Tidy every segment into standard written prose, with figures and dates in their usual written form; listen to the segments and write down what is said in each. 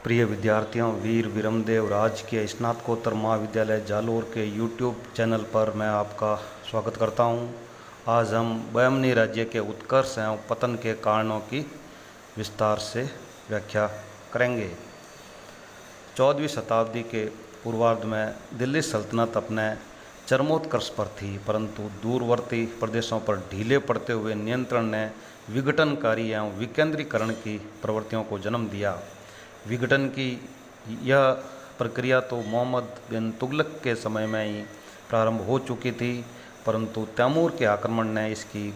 प्रिय विद्यार्थियों, वीर विरमदेव राजकीय स्नातकोत्तर महाविद्यालय जालोर के यूट्यूब चैनल पर मैं आपका स्वागत करता हूं। आज हम बहमनी राज्य के उत्कर्ष एवं पतन के कारणों की विस्तार से व्याख्या करेंगे। 14वीं शताब्दी के पूर्वार्ध में दिल्ली सल्तनत अपने चरमोत्कर्ष पर थी, परंतु दूरवर्ती प्रदेशों पर ढीले पड़ते हुए नियंत्रण ने विघटनकारी एवं विकेंद्रीकरण की प्रवृत्तियों को जन्म दिया। विघटन की यह प्रक्रिया तो मोहम्मद बिन तुगलक के समय में ही प्रारंभ हो चुकी थी, परंतु तैमूर के आक्रमण ने इसकी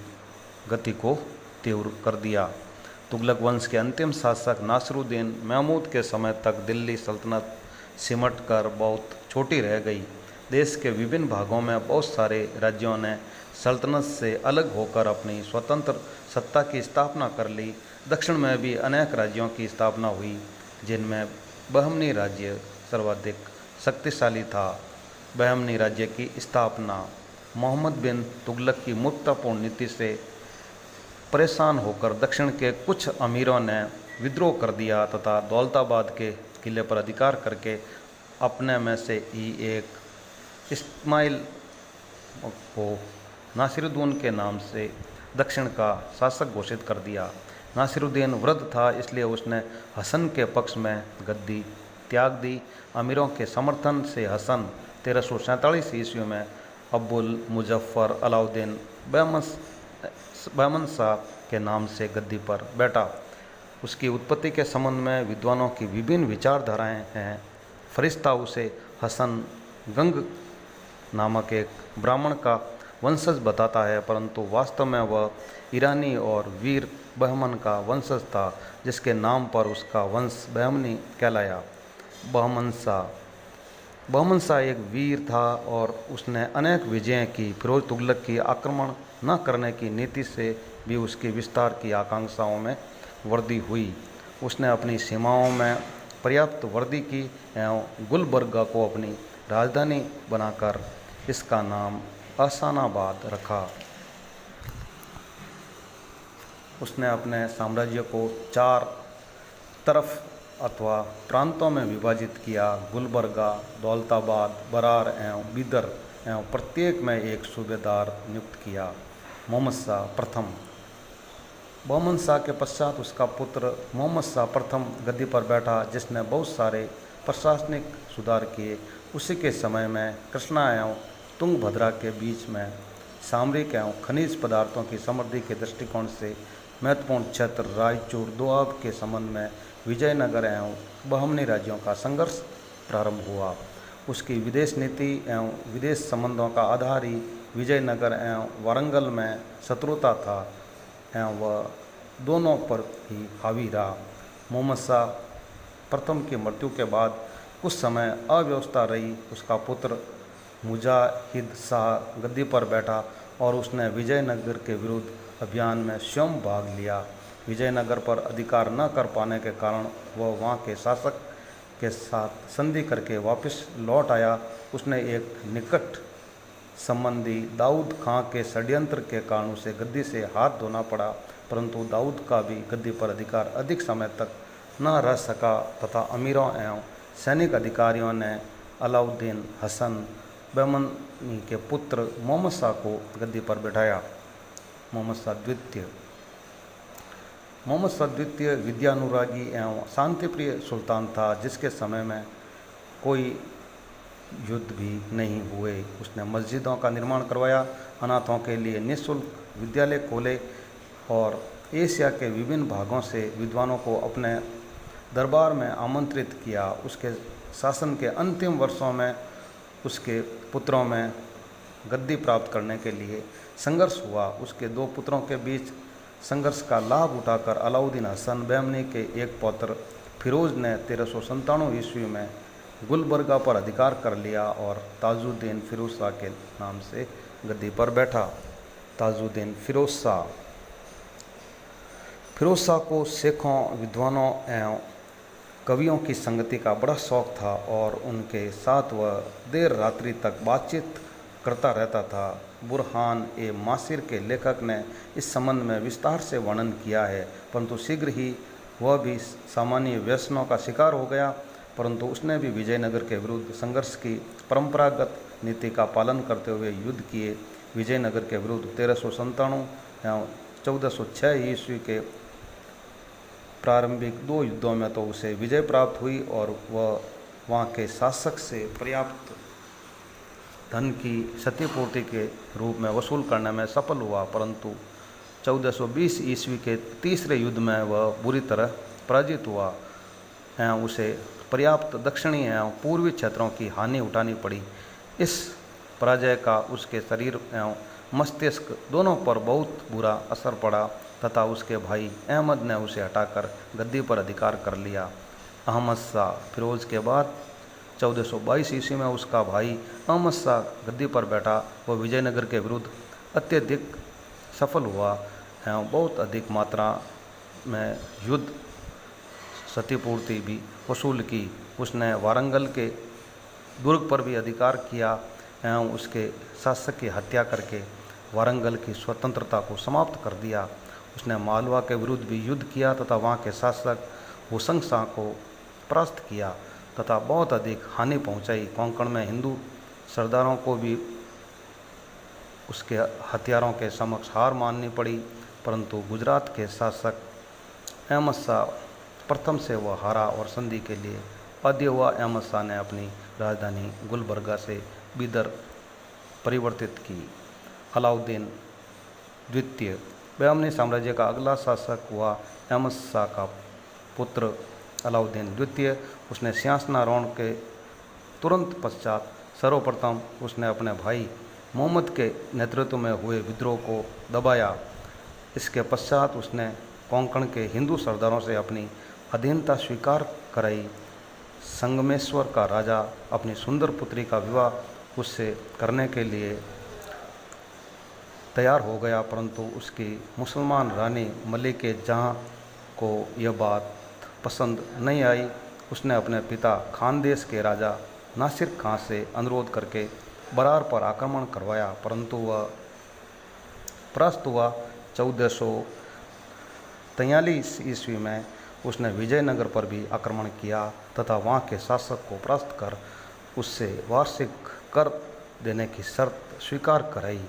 गति को तीव्र कर दिया। तुगलक वंश के अंतिम शासक नासिरुद्दीन महमूद के समय तक दिल्ली सल्तनत सिमट कर बहुत छोटी रह गई। देश के विभिन्न भागों में बहुत सारे राज्यों ने सल्तनत से अलग होकर अपनी स्वतंत्र सत्ता की स्थापना कर ली। दक्षिण में भी अनेक राज्यों की स्थापना हुई, जिनमें बहमनी राज्य सर्वाधिक शक्तिशाली था। बहमनी राज्य की स्थापना मोहम्मद बिन तुगलक की मूर्खतापूर्ण नीति से परेशान होकर दक्षिण के कुछ अमीरों ने विद्रोह कर दिया तथा दौलताबाद के किले पर अधिकार करके अपने में से ही एक इस्माइल को नासिरुद्दीन के नाम से दक्षिण का शासक घोषित कर दिया। नासिरुद्दीन वृद्ध था, इसलिए उसने हसन के पक्ष में गद्दी त्याग दी। अमीरों के समर्थन से हसन 1347 ईस्वी में अब्बुल मुजफ्फर अलाउद्दीन बहमन शाह के नाम से गद्दी पर बैठा। उसकी उत्पत्ति के संबंध में विद्वानों की विभिन्न विचारधाराएं हैं। फरिश्ता उसे हसन गंग नामक एक ब्राह्मण का वंशज बताता है, परंतु वास्तव में वह ईरानी और वीर बहमन का वंशज था, जिसके नाम पर उसका वंश बहमनी कहलाया। बहमन शाह एक वीर था और उसने अनेक विजयें की। फिरोज तुगलक की आक्रमण न करने की नीति से भी उसकी विस्तार की आकांक्षाओं में वृद्धि हुई। उसने अपनी सीमाओं में पर्याप्त वृद्धि की एवं गुलबर्गा को अपनी राजधानी बनाकर इसका नाम अहसानाबाद रखा। उसने अपने साम्राज्य को 4 तरफ अथवा प्रांतों में विभाजित किया: गुलबर्गा, दौलताबाद, बरार एवं बीदर, एवं प्रत्येक में एक सूबेदार नियुक्त किया। मोहम्मद शाह प्रथम। बहमन शाह के पश्चात उसका पुत्र मोहम्मद शाह प्रथम गद्दी पर बैठा, जिसने बहुत सारे प्रशासनिक सुधार किए। उसी के समय में कृष्णा एवं तुंगभद्रा के बीच में सामरिक एवं खनिज पदार्थों की समृद्धि के दृष्टिकोण से महत्वपूर्ण क्षेत्र रायचूर दोआब के संबंध में विजयनगर एवं बहमनी राज्यों का संघर्ष प्रारंभ हुआ। उसकी विदेश नीति एवं विदेश संबंधों का आधार ही विजयनगर एवं वारंगल में शत्रुता था एवं वह दोनों पर ही हावी रहा। मोहम्मद शाह प्रथम की मृत्यु के बाद कुछ समय अव्यवस्था रही। उसका पुत्र मुजाहिद शाह गद्दी पर बैठा और उसने विजयनगर के विरुद्ध अभियान में स्वयं भाग लिया। विजयनगर पर अधिकार न कर पाने के कारण वह वहाँ के शासक के साथ संधि करके वापस लौट आया। उसने एक निकट संबंधी दाऊद खां के षड्यंत्र के कारण उसे गद्दी से हाथ धोना पड़ा, परंतु दाऊद का भी गद्दी पर अधिकार अधिक समय तक न रह सका तथा अमीरों एवं सैनिक अधिकारियों ने अलाउद्दीन हसन बहमनी के पुत्र मोहम्मद शाह को गद्दी पर बैठाया। मोहम्मद शाह द्वितीय विद्यानुरागी एवं शांतिप्रिय सुल्तान था, जिसके समय में कोई युद्ध भी नहीं हुए। उसने मस्जिदों का निर्माण करवाया, अनाथों के लिए निःशुल्क विद्यालय खोले और एशिया के विभिन्न भागों से विद्वानों को अपने दरबार में आमंत्रित किया। उसके शासन के अंतिम वर्षों में उसके पुत्रों में गद्दी प्राप्त करने के लिए संघर्ष हुआ। उसके 2 पुत्रों के बीच संघर्ष का लाभ उठाकर अलाउद्दीन हसन बहमनी के एक पौत्र फिरोज ने 1397 ईस्वी में गुलबर्गा पर अधिकार कर लिया और ताजुद्दीन फिरोज शाह के नाम से गद्दी पर बैठा। ताजुद्दीन फिरोज शाह को शेखों, विद्वानों एवं कवियों की संगति का बड़ा शौक था और उनके साथ वह देर रात्रि तक बातचीत करता रहता था। बुरहान ए मासिर के लेखक ने इस संबंध में विस्तार से वर्णन किया है, परंतु शीघ्र ही वह भी सामान्य व्यसनों का शिकार हो गया, परंतु उसने भी विजयनगर के विरुद्ध संघर्ष की परंपरागत नीति का पालन करते हुए युद्ध किए। विजयनगर के विरुद्ध 1397 एवं 1406 ईस्वी के प्रारंभिक 2 युद्धों में तो उसे विजय प्राप्त हुई और वह वहाँ के शासक से पर्याप्त धन की क्षतिपूर्ति के रूप में वसूल करने में सफल हुआ, परंतु 1420 ईस्वी के तीसरे युद्ध में वह बुरी तरह पराजित हुआ एवं उसे पर्याप्त दक्षिणी एवं पूर्वी क्षेत्रों की हानि उठानी पड़ी। इस पराजय का उसके शरीर एवं मस्तिष्क दोनों पर बहुत बुरा असर पड़ा तथा उसके भाई अहमद ने उसे हटाकर गद्दी पर अधिकार कर लिया। अहमद शाह फिरोज के बाद 1422 ईस्वी में उसका भाई अहमद शाह गद्दी पर बैठा। वह विजयनगर के विरुद्ध अत्यधिक सफल हुआ एवं बहुत अधिक मात्रा में युद्ध क्षतिपूर्ति भी वसूल की। उसने वारंगल के दुर्ग पर भी अधिकार किया एवं उसके शासक की हत्या करके वारंगल की स्वतंत्रता को समाप्त कर दिया। उसने मालवा के विरुद्ध भी युद्ध किया तथा वहाँ के शासक हुसंग शाह को परास्त किया तथा बहुत अधिक हानि पहुँचाई। कोंकण में हिंदू सरदारों को भी उसके हथियारों के समक्ष हार माननी पड़ी, परंतु गुजरात के शासक अहमद शाह प्रथम से वह हारा और संधि के लिए बाध्य हुआ। अहमद शाह ने अपनी राजधानी गुलबर्गा से बीदर परिवर्तित की। अलाउद्दीन द्वितीय बयामनी साम्राज्य का अगला शासक हुआ अहमद शाह का पुत्र अलाउद्दीन द्वितीय। उसने सिंहासनारोहण के तुरंत पश्चात सर्वप्रथम उसने अपने भाई मोहम्मद के नेतृत्व में हुए विद्रोह को दबाया। इसके पश्चात उसने कोंकण के हिंदू सरदारों से अपनी अधीनता स्वीकार कराई। संगमेश्वर का राजा अपनी सुंदर पुत्री का विवाह उससे करने के लिए तैयार हो गया, परंतु उसकी मुसलमान रानी मलिके जहाँ को यह बात पसंद नहीं आई। उसने अपने पिता खानदेश के राजा नासिर खां से अनुरोध करके बरार पर आक्रमण करवाया, परंतु वह परास्त हुआ। 1443 ईस्वी में उसने विजयनगर पर भी आक्रमण किया तथा वहाँ के शासक को परास्त कर उससे वार्षिक कर देने की शर्त स्वीकार कराई।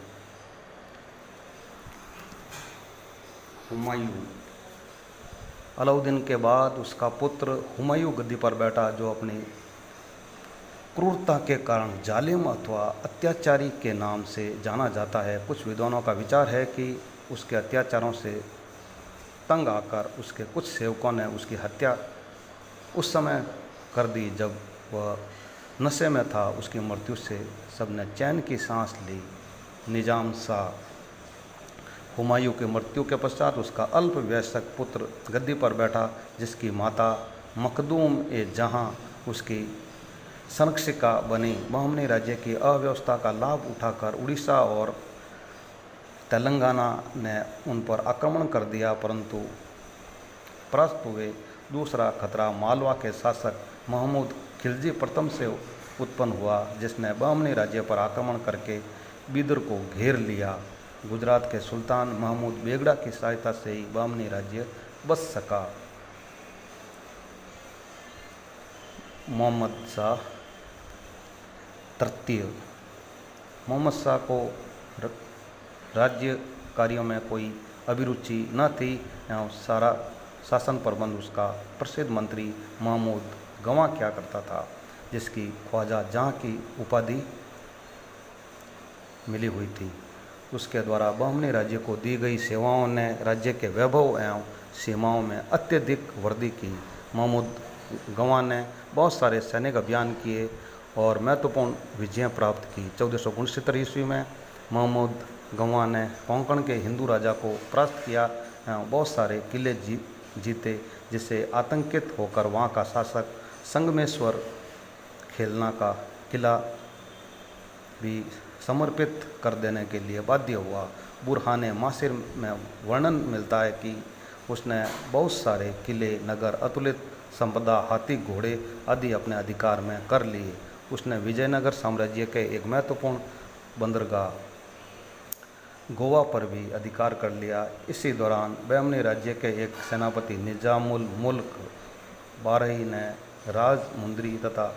हुमायूं अलाउद्दीन के बाद उसका पुत्र हुमायूं गद्दी पर बैठा, जो अपनी क्रूरता के कारण जालिम अथवा अत्याचारी के नाम से जाना जाता है। कुछ विद्वानों का विचार है कि उसके अत्याचारों से तंग आकर उसके कुछ सेवकों ने उसकी हत्या उस समय कर दी जब वह नशे में था। उसकी मृत्यु से सबने चैन की सांस ली। निजाम शाह हुमायूं की मृत्यु के पश्चात उसका अल्पवयस्क पुत्र गद्दी पर बैठा, जिसकी माता मखदूम ए जहां उसकी संरक्षिका बनी। बहमनी राज्य की अव्यवस्था का लाभ उठाकर उड़ीसा और तेलंगाना ने उन पर आक्रमण कर दिया, परंतु परास्त हुए। दूसरा खतरा मालवा के शासक महमूद खिलजी प्रथम से उत्पन्न हुआ, जिसने बहमनी राज्य पर आक्रमण करके बीदर को घेर लिया। गुजरात के सुल्तान महमूद बेगड़ा की सहायता से ही बहमनी राज्य बच सका। मोहम्मद शाह तृतीय मोहम्मद शाह को राज्य कार्यों में कोई अभिरुचि न थी एवं सारा शासन प्रबंध उसका प्रसिद्ध मंत्री महमूद गवां क्या करता था, जिसकी ख्वाजा जहाँ की उपाधि मिली हुई थी। उसके द्वारा बहमनी राज्य को दी गई सेवाओं ने राज्य के वैभव एवं सीमाओं में अत्यधिक वृद्धि की। महमूद गवां ने बहुत सारे सैनिक अभियान किए और महत्वपूर्ण विजय प्राप्त की। 1469 ईस्वी में महमूद गवां ने कोंकण के हिंदू राजा को परास्त किया एवं बहुत सारे किले जीते, जिससे आतंकित होकर वहाँ का शासक संगमेश्वर खेलना का किला भी समर्पित कर देने के लिए बाध्य हुआ। बुरहाने मासिर में वर्णन मिलता है कि उसने बहुत सारे किले, नगर, अतुलित संपदा, हाथी, घोड़े आदि अपने अधिकार में कर लिए। उसने विजयनगर साम्राज्य के एक महत्वपूर्ण बंदरगाह गोवा पर भी अधिकार कर लिया। इसी दौरान बहमनी राज्य के एक सेनापति निजामुल मुल्क बारही ने राजमुंदरी तथा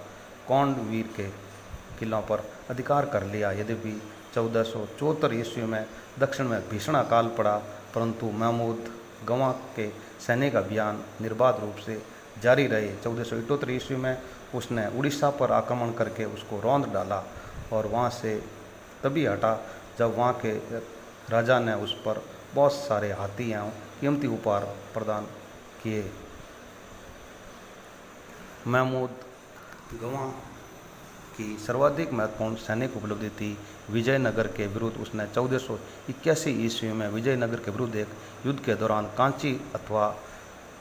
कौंडवीर के किलों पर अधिकार कर लिया। यद्यपि 1474 ईस्वी में दक्षिण में भीषण अकाल पड़ा, परंतु महमूद गंवा के सैनिक अभियान निर्बाध रूप से जारी रहे। 1478 ईस्वी में उसने उड़ीसा पर आक्रमण करके उसको रौंद डाला और वहाँ से तभी हटा जब वहाँ के राजा ने उस पर बहुत सारे हाथी एवं कीमती उपहार प्रदान किए। महमूद गंवा की सर्वाधिक महत्वपूर्ण सैनिक उपलब्धि थी विजयनगर के विरुद्ध उसने 1481 ईस्वी में विजयनगर के विरुद्ध एक युद्ध के दौरान कांची अथवा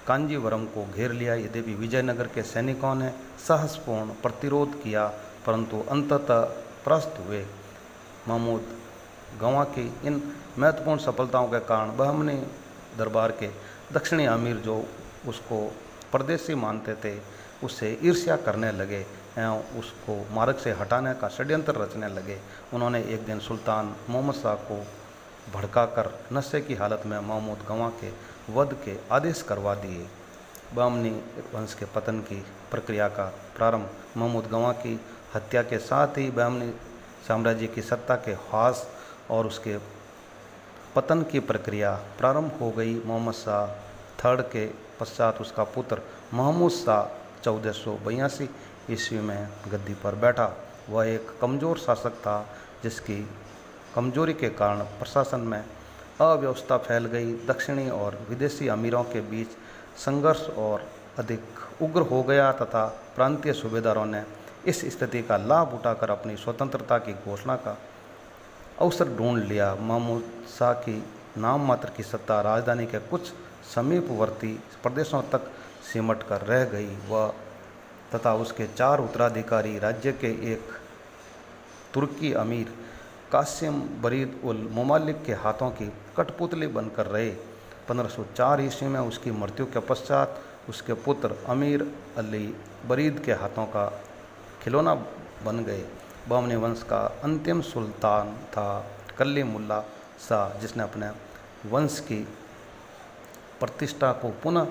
कांजीवरम को घेर लिया। यद्यपि विजयनगर के सैनिकों ने साहसपूर्ण प्रतिरोध किया, परंतु अंततः परास्त हुए। महमूद गंवा की इन महत्वपूर्ण सफलताओं के कारण बहमनी दरबार के दक्षिणी अमीर, जो उसको परदेसी मानते थे, उससे ईर्ष्या करने लगे एवं उसको मार्ग से हटाने का षड्यंत्र रचने लगे। उन्होंने एक दिन सुल्तान मोहम्मद शाह को भड़काकर नशे की हालत में महमूद गंवा के वध के आदेश करवा दिए। बहमनी वंश के पतन की प्रक्रिया का प्रारंभ महमूद गंवा की हत्या के साथ ही बहमनी साम्राज्य की सत्ता के ह्रास और उसके पतन की प्रक्रिया प्रारंभ हो गई। मोहम्मद शाह थर्ड के पश्चात उसका पुत्र महमूद शाह 1482 ईस्वी में गद्दी पर बैठा। वह एक कमज़ोर शासक था, जिसकी कमजोरी के कारण प्रशासन में अव्यवस्था फैल गई। दक्षिणी और विदेशी अमीरों के बीच संघर्ष और अधिक उग्र हो गया तथा प्रांतीय सूबेदारों ने इस स्थिति का लाभ उठाकर अपनी स्वतंत्रता की घोषणा का अवसर ढूंढ लिया। महमूद शाह की नाम मात्र की सत्ता राजधानी के कुछ समीपवर्ती प्रदेशों तक सिमट कर रह गई। वह तथा उसके 4 उत्तराधिकारी राज्य के एक तुर्की अमीर कासिम बरीद उल मुमालिक के हाथों की कठपुतली बनकर रहे। 1504 ईस्वी में उसकी मृत्यु के पश्चात उसके पुत्र अमीर अली बरीद के हाथों का खिलौना बन गए। बहमनी वंश का अंतिम सुल्तान था कलीमुल्ला शाह, जिसने अपने वंश की प्रतिष्ठा को पुनः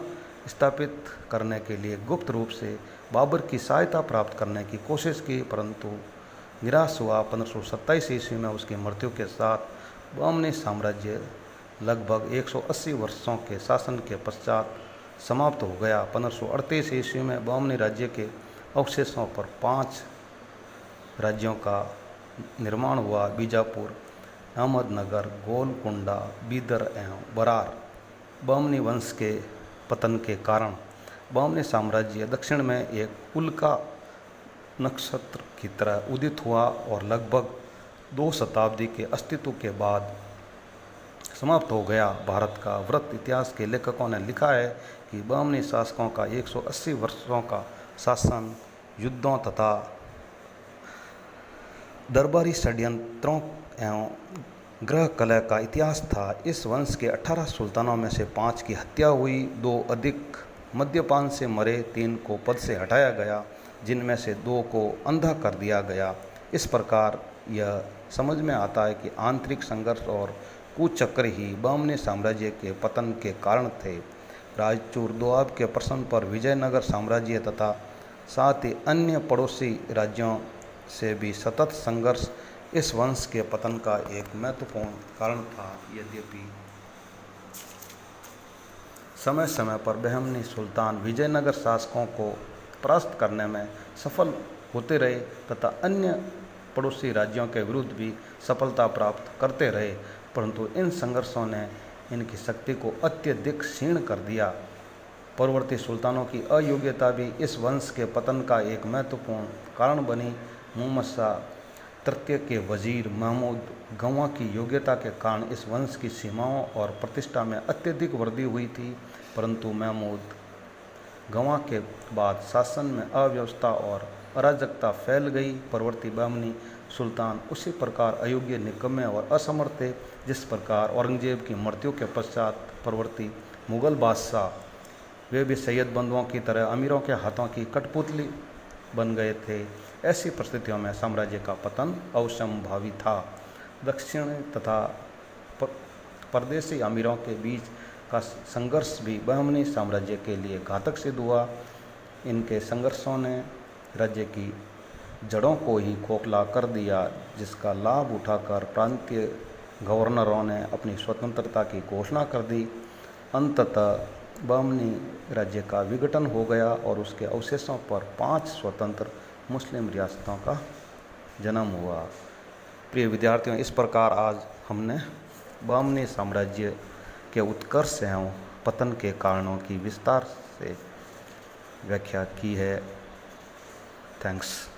स्थापित करने के लिए गुप्त रूप से बाबर की सहायता प्राप्त करने की कोशिश की, परंतु निराश हुआ। 1527 ईस्वी में उसकी मृत्यु के साथ बहमनी साम्राज्य लगभग 180 वर्षों के शासन के पश्चात समाप्त हो गया। 1538 ईस्वी में बहमनी राज्य के अवशेषों पर 5 राज्यों का निर्माण हुआ: बीजापुर, अहमदनगर, गोलकुंडा, बीदर एवं बरार। बहमनी वंश के पतन के कारण बहमनी साम्राज्य दक्षिण में एक उल्का नक्षत्र की तरह उदित हुआ और लगभग 2 शताब्दी के अस्तित्व के बाद समाप्त हो गया। भारत का वृत्त इतिहास के लेखकों ने लिखा है कि बहमनी शासकों का 180 वर्षों का शासन युद्धों तथा दरबारी षड्यंत्रों एवं ग्रह कलह का इतिहास था। इस वंश के 18 सुल्तानों में से 5 की हत्या हुई, 2 अधिक मद्यपान से मरे, 3 को पद से हटाया गया, जिनमें से 2 को अंधा कर दिया गया। इस प्रकार यह समझ में आता है कि आंतरिक संघर्ष और कुचक्र ही बहमनी साम्राज्य के पतन के कारण थे। रायचूर दोआब के प्रश्न पर विजयनगर साम्राज्य तथा साथ ही अन्य पड़ोसी राज्यों से भी सतत संघर्ष इस वंश के पतन का एक महत्वपूर्ण कारण था। यद्यपि समय समय पर बहमनी सुल्तान विजयनगर शासकों को परास्त करने में सफल होते रहे तथा अन्य पड़ोसी राज्यों के विरुद्ध भी सफलता प्राप्त करते रहे, परंतु इन संघर्षों ने इनकी शक्ति को अत्यधिक क्षीण कर दिया। परवर्ती सुल्तानों की अयोग्यता भी इस वंश के पतन का एक महत्वपूर्ण कारण बनी। मोहम्मद शाह तृतीय के वजीर महमूद गंवा की योग्यता के कारण इस वंश की सीमाओं और प्रतिष्ठा में अत्यधिक वृद्धि हुई थी, परंतु महमूद गंवा के बाद शासन में अव्यवस्था और अराजकता फैल गई। परवर्ती बहमनी सुल्तान उसी प्रकार अयोग्य, निकम्मे और असमर्थ थे जिस प्रकार औरंगजेब की मृत्यु के पश्चात परवर्ती मुगल बादशाह वे भी सैयद बंधुओं की तरह अमीरों के हाथों की कठपुतली बन गए थे। ऐसी परिस्थितियों में साम्राज्य का पतन अवश्यंभावी था। दक्षिण तथा परदेशी अमीरों के बीच का संघर्ष भी बहमनी साम्राज्य के लिए घातक सिद्ध हुआ। इनके संघर्षों ने राज्य की जड़ों को ही खोखला कर दिया, जिसका लाभ उठाकर प्रांतीय गवर्नरों ने अपनी स्वतंत्रता की घोषणा कर दी। अंततः बहमनी राज्य का विघटन हो गया और उसके अवशेषों पर 5 स्वतंत्र मुस्लिम रियासतों का जन्म हुआ। प्रिय विद्यार्थियों, इस प्रकार आज हमने बहमनी साम्राज्य के उत्कर्ष एवं पतन के कारणों की विस्तार से व्याख्या की है। थैंक्स।